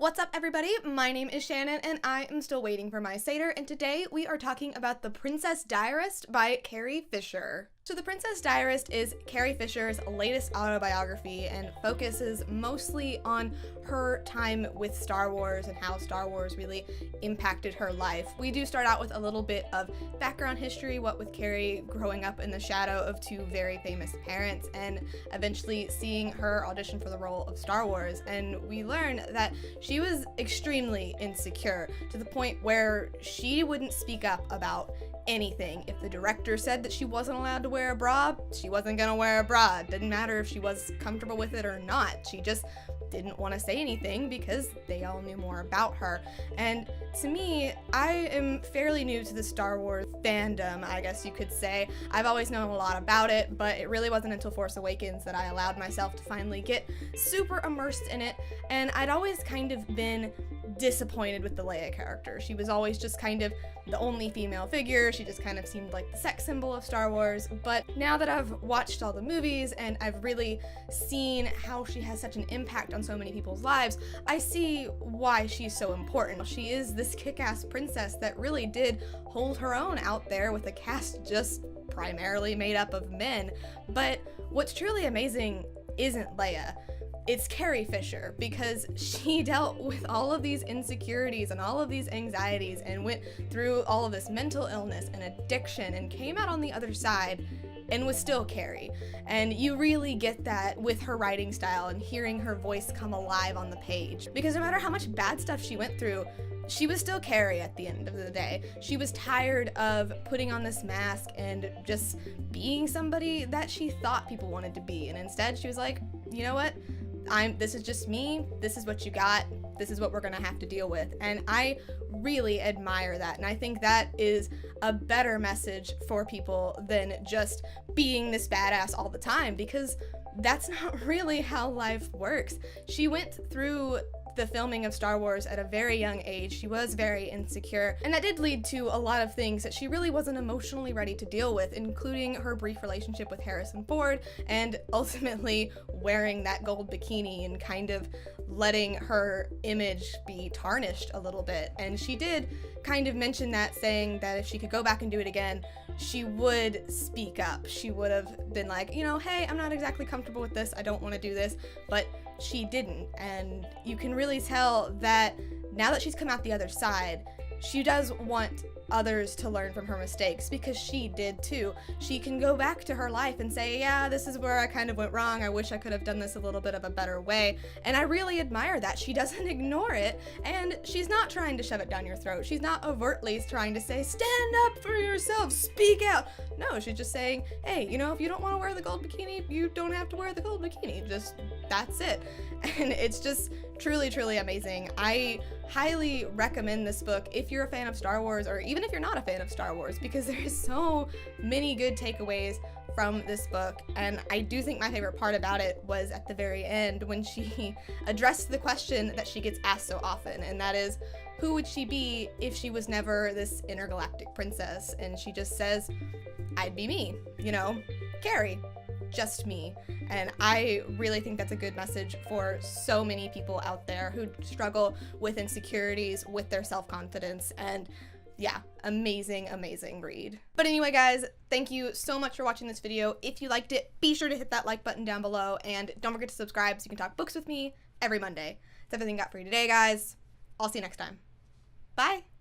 What's up, everybody? My name is Shannon, and I am still waiting for my Seder, and today we are talking about The Princess Diarist by Carrie Fisher. So The Princess Diarist is Carrie Fisher's latest autobiography and focuses mostly on her time with Star Wars and how Star Wars really impacted her life. We do start out with a little bit of background history, what with Carrie growing up in the shadow of two very famous parents and eventually seeing her audition for the role of Star Wars. And we learn that she was extremely insecure to the point where she wouldn't speak up about anything. If the director said that she wasn't allowed to wear a bra, she wasn't gonna wear a bra. It didn't matter if she was comfortable with it or not. She just didn't want to say anything because they all knew more about her. And to me, I am fairly new to the Star Wars fandom, I guess you could say. I've always known a lot about it, but it really wasn't until Force Awakens that I allowed myself to finally get super immersed in it, and I'd always kind of been disappointed with the Leia character. She was always just kind of the only female figure. She just kind of seemed like the sex symbol of Star Wars. But now that I've watched all the movies and I've really seen how she has such an impact on so many people's lives, I see why she's so important. She is this kick-ass princess that really did hold her own out there with a cast just primarily made up of men. But what's truly amazing isn't Leia. It's Carrie Fisher, because she dealt with all of these insecurities and all of these anxieties and went through all of this mental illness and addiction and came out on the other side and was still Carrie. And you really get that with her writing style and hearing her voice come alive on the page. Because no matter how much bad stuff she went through, she was still Carrie at the end of the day. She was tired of putting on this mask and just being somebody that she thought people wanted to be. And instead she was like, you know what? This is just me, this is what you got, this is what we're gonna have to deal with. And I really admire that, and I think that is a better message for people than just being this badass all the time, because that's not really how life works. She went through the filming of Star Wars at a very young age. She was very insecure, and that did lead to a lot of things that she really wasn't emotionally ready to deal with, including her brief relationship with Harrison Ford and ultimately wearing that gold bikini and kind of letting her image be tarnished a little bit. And she did kind of mention that, saying that if she could go back and do it again, she would speak up. She would have been like, you know, hey, I'm not exactly comfortable with this, I don't want to do this, but she didn't. And you can really tell that now that she's come out the other side, she does want others to learn from her mistakes, because she did too. She can go back to her life and say, yeah, this is where I kind of went wrong, I wish I could have done this a little bit of a better way. And I really admire that. She doesn't ignore it, and she's not trying to shove it down your throat. She's not overtly trying to say, stand up for yourself, speak out. No, she's just saying, hey, you know, if you don't want to wear the gold bikini, you don't have to wear the gold bikini. Just, that's it. And it's just truly, truly amazing. I highly recommend this book if you're a fan of Star Wars, or even if you're not a fan of Star Wars, because there's so many good takeaways from this book. And I do think my favorite part about it was at the very end when she addressed the question that she gets asked so often, and that is, who would she be if she was never this intergalactic princess? And she just says, I'd be me, you know, Carrie, just me. And I really think that's a good message for so many people out there who struggle with insecurities, with their self-confidence, and yeah, amazing, amazing read. But anyway, guys, thank you so much for watching this video. If you liked it, be sure to hit that like button down below, and don't forget to subscribe so you can talk books with me every Monday. That's everything I got for you today, guys. I'll see you next time. Bye!